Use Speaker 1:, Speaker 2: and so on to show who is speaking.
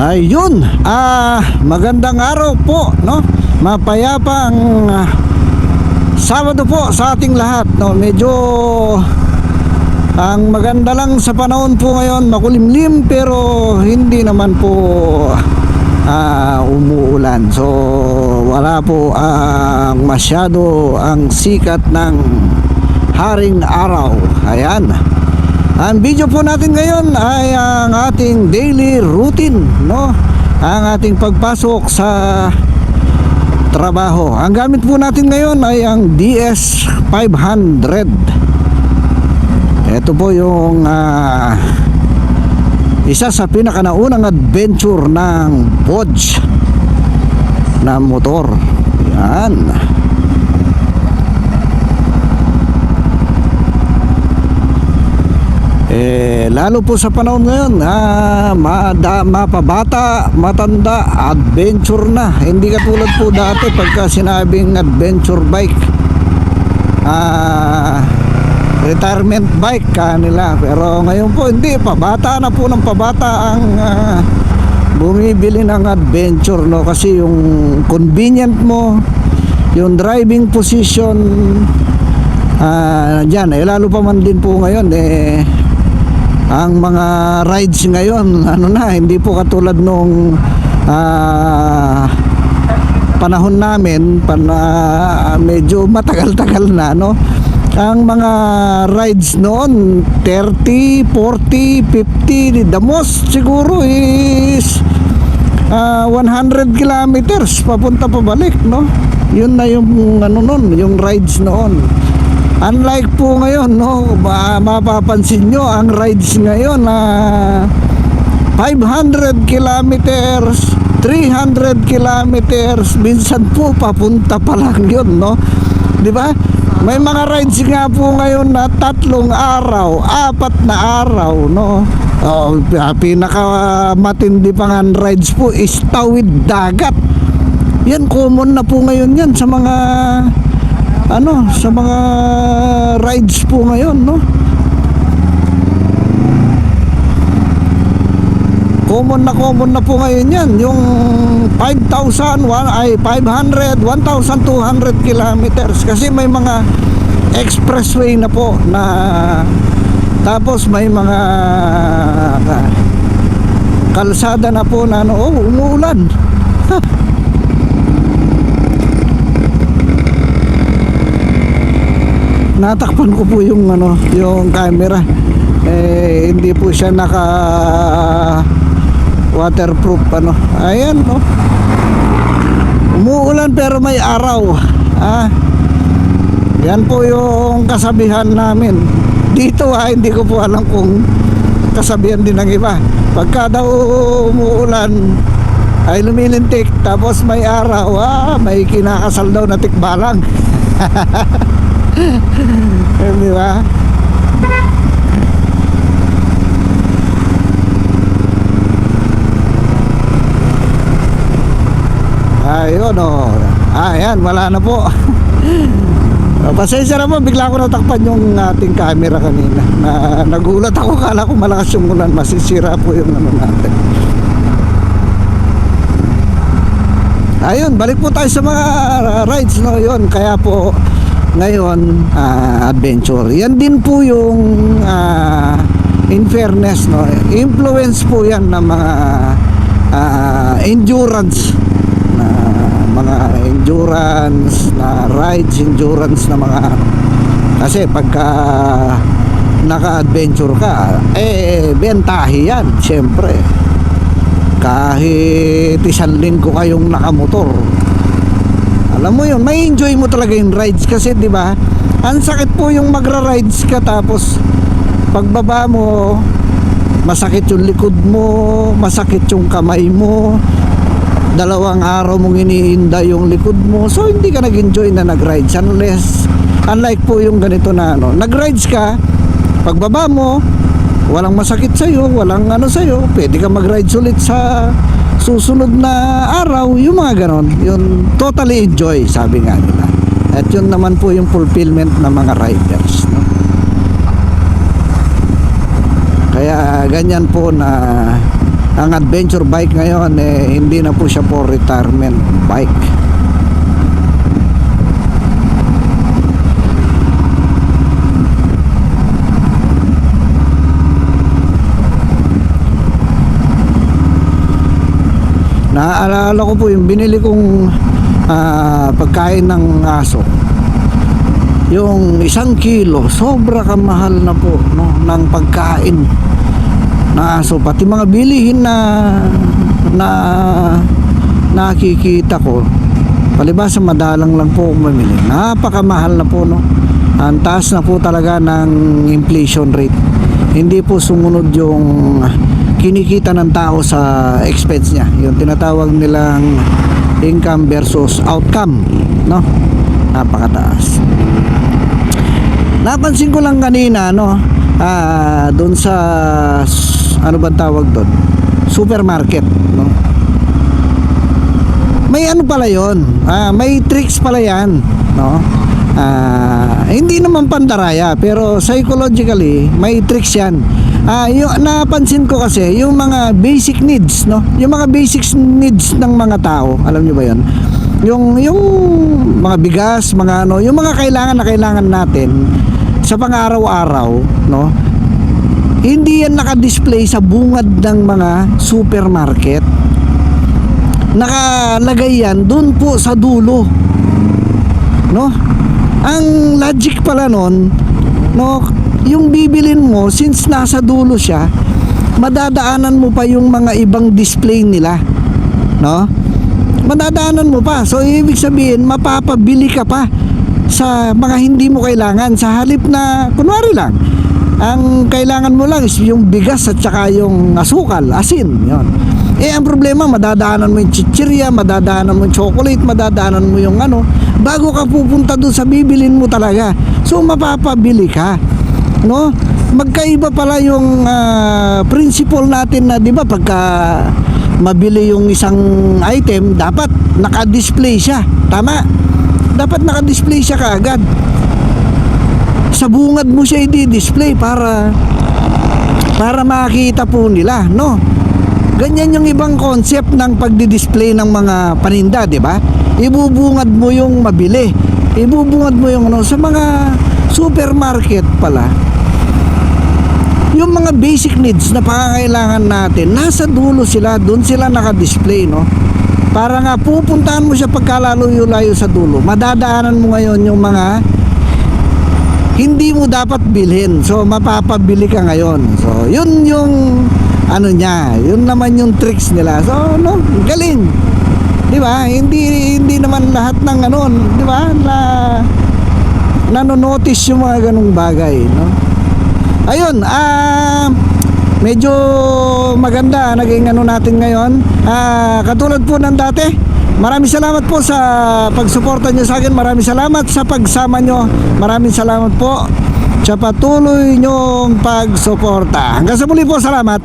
Speaker 1: Ayun, magandang araw po, no? Mapayapang Sabado po sa ating lahat, no? Medyo ang maganda lang sa panahon po ngayon, makulimlim pero hindi naman po umuulan. So wala po masyado ang sikat ng haring araw. Ayan. Ang video po natin ngayon ay ang ating daily routine, no? Ang ating pagpasok sa trabaho. Ang gamit po natin ngayon ay ang DS500. Ito po yung isa sa pinakanaunang adventure ng Bodge na motor. Yan. Lalo po sa panahon ngayon, mapabata, matanda, adventure na. Hindi katulad po dati pagka sinabing adventure bike, retirement bike kanila. Pero ngayon po hindi, pabata na po ng pabata ang bumibili ng adventure, no? Kasi yung convenient mo, yung driving position, dyan, lalo pa man din po ngayon ang mga rides ngayon, hindi po katulad nung panahon namin, medyo matagal-tagal na, no? Ang mga rides noon 30, 40, 50, the most siguro is 100 kilometers papunta pabalik, no? Yun na yung noon, yung rides noon. Unlike po ngayon, no, mapapansin nyo ang rides ngayon 500 kilometers, 300 kilometers, minsan po papunta pa lang yun, no? Di ba? May mga rides nga po ngayon na 3 araw, 4 na araw, no? Pinakamatindi pa nga rides po is tawid dagat. Yan, common na po ngayon yan sa mga sa mga rides po ngayon, no? Common na po ngayon yan. Yung 500, 1,200 kilometers. Kasi may mga expressway na po na, tapos may mga kalsada na po na umuulan. Natakpan ko po yung yung camera. Hindi po siya naka waterproof Ayan, no. Umuulan pero may araw. Yan po yung kasabihan namin. Dito hindi ko po alam kung kasabihan din ng iba. Pagka daw umuulan ay lumilintik tapos may araw, may kinakasal daw na tikbalang. Di ba? Ayun, ayan, wala na po. Pasensya na po, bigla ko natakpan yung ating camera kanina. Nagulat ako, kala ko malakas yung ulan, masisira po yung natin. Ayun, balik po tayo sa mga rides, no? Yun, kaya po ngayon adventure. Yan din po yung in fairness, no, influence po yan ng mga endurance na rides, endurance na mga, kasi pagka naka-adventure ka bentahe yan, syempre. Kahit 1 linggo kayong nakamotor, alam mo yun, may enjoy mo talaga yung rides. Kasi di ba, ang sakit po yung magra-rides ka tapos pagbaba mo masakit yung likod mo, masakit yung kamay mo, 2 araw mong iniinda yung likod mo. So hindi ka nag-enjoy na nag-rides unlike po yung ganito na nag-rides ka, pagbaba mo walang masakit sa'yo, walang sa'yo, pwede ka mag-rides ulit sa susunod na araw, yung mga ganon, yun totally enjoy, sabi nga nila. At yun naman po yung fulfillment ng mga riders, no? Kaya ganyan po na ang adventure bike ngayon hindi na po siya for retirement bike. Naaalala ko po yung binili kong pagkain ng aso, yung 1 kilo, sobra kamahal na po, no, ng pagkain ng aso. Pati mga bilihin na nakikita ko, palibasa madalang lang po mamili, napakamahal na po, no. Ang taas na po talaga ng inflation rate, hindi po sumunod yung kinikita ng tao sa expense niya, yung tinatawag nilang income versus outcome, no, napakataas. Napansin ko lang kanina, no, doon sa ano bang tawag doon, supermarket, no, may ano pala yon, may tricks pala yan, no. Hindi naman pandaraya, pero psychologically may tricks yan. Yung napansin ko kasi yung mga basic needs, no, yung mga basic needs ng mga tao, alam niyo ba yon, yung mga bigas, mga ano, yung mga kailangan na kailangan natin sa pang-araw-araw, no, hindi yan nakadisplay sa bungad ng mga supermarket. Nakalagay yan doon po sa dulo, no. Ang logic pala nun, no, yung bibilin mo, since nasa dulo siya, madadaanan mo pa yung mga ibang display nila, no, madadaanan mo pa. So ibig sabihin, mapapabili ka pa sa mga hindi mo kailangan, sa halip na kunwari lang ang kailangan mo lang is yung bigas at saka yung asukal, asin, yon. Ang problema, madadaanan mo yung chichirya, madadaanan mo yung chocolate, madadaanan mo yung ano, bago ka pupunta doon sa bibilin mo talaga. So mapapabili ka, no. Magkaiba pala yung principle natin na, di ba, pagka mabili yung isang item, dapat naka-display siya, tama, dapat naka-display siya kaagad. Sa bungad mo siya i-display para makita po nila, no. Ganyan yung ibang concept ng pagdi-display ng mga paninda, di ba? Ibubungad mo yung mabili, ibubungad mo yung ano. Sa mga supermarket pala, yung mga basic needs na pangangailangan natin, nasa dulo sila, doon sila naka-display, no. Para nga pupuntahan mo siya pagkalalayo-layo sa dulo, madadaanan mo ngayon yung mga hindi mo dapat bilhin. So mapapabili ka ngayon. So yun yung ano niya, yun naman yung tricks nila. So no, galing, di ba? Hindi naman lahat ng ano, di ba, na nanonotice yung mga ganung bagay, no. Ayun, medyo maganda naging ano natin ngayon, katulad po ng dati. Maraming salamat po sa pagsuporta nyo sa akin. Maraming salamat sa pagsama nyo. Maraming salamat po sa patuloy nyong pagsuporta. Hanggang sa muli po, salamat.